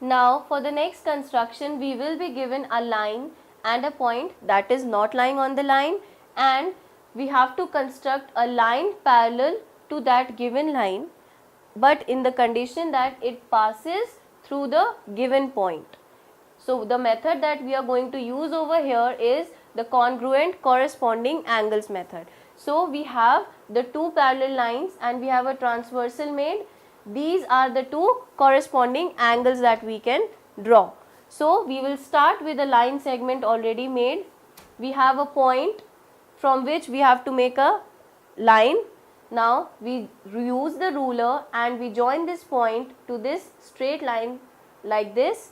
Now for the next construction, we will be given a line and a point that is not lying on the line, and we have to construct a line parallel to that given line, but in the condition that it passes through the given point. So the method that we are going to use over here is the congruent corresponding angles method. So we have the two parallel lines and we have a transversal made. These are the two corresponding angles that we can draw. So we will start with a line segment already made. We have a point from which we have to make a line. Now we use the ruler and we join this point to this straight line like this.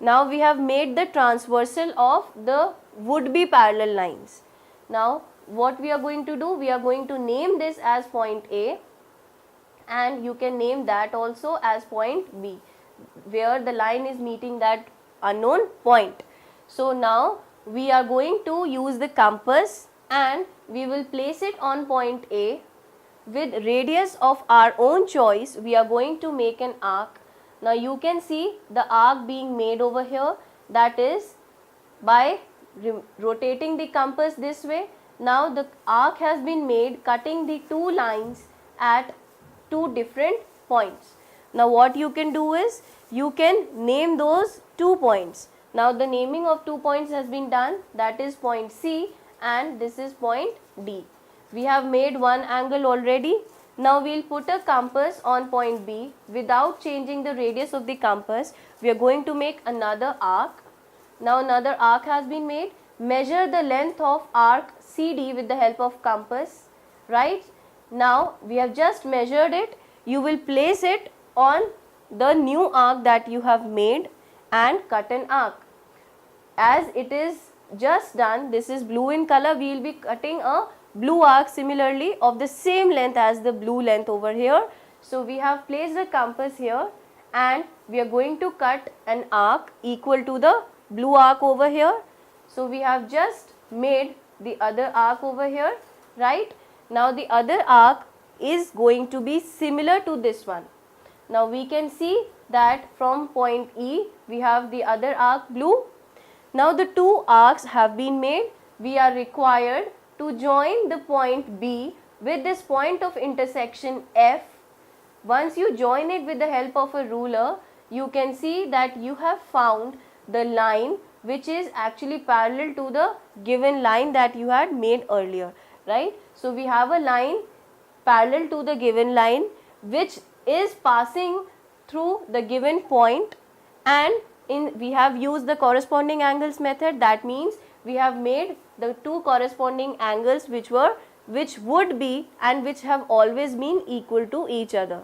Now we have made the transversal of the would be parallel lines. Now what we are going to do, we are going to name this as point A, and you can name that also as point B, where the line is meeting that unknown point. So now we are going to use the compass and we will place it on point A. With radius of our own choice, we are going to make an arc. Now you can see the arc being made over here, that is by rotating the compass this way. Now the arc has been made cutting the two lines at two different points. Now what you can do is you can name those 2 points. Now the naming of 2 points has been done, that is point C and this is point D. We have made one angle already. Now we will put a compass on point B without changing the radius of the compass. We are going to make another arc. Now another arc has been made. Measure the length of arc CD with the help of compass, right? Now we have just measured it. You will place it on the new arc that you have made and cut an arc. As it is just done, this is blue in color, we will be cutting a blue arc similarly of the same length as the blue length over here. So we have placed a compass here and we are going to cut an arc equal to the blue arc over here. So we have just made the other arc over here, right? Now the other arc is going to be similar to this one. Now we can see that from point E we have the other arc blue. Now the two arcs have been made. We are required to join the point B with this point of intersection F. Once you join it with the help of a ruler, you can see that you have found the line which is actually parallel to the given line that you had made earlier, right? So we have a line parallel to the given line which is passing through the given point, and we have used the corresponding angles method. That means we have made the two corresponding angles which would be and which have always been equal to each other.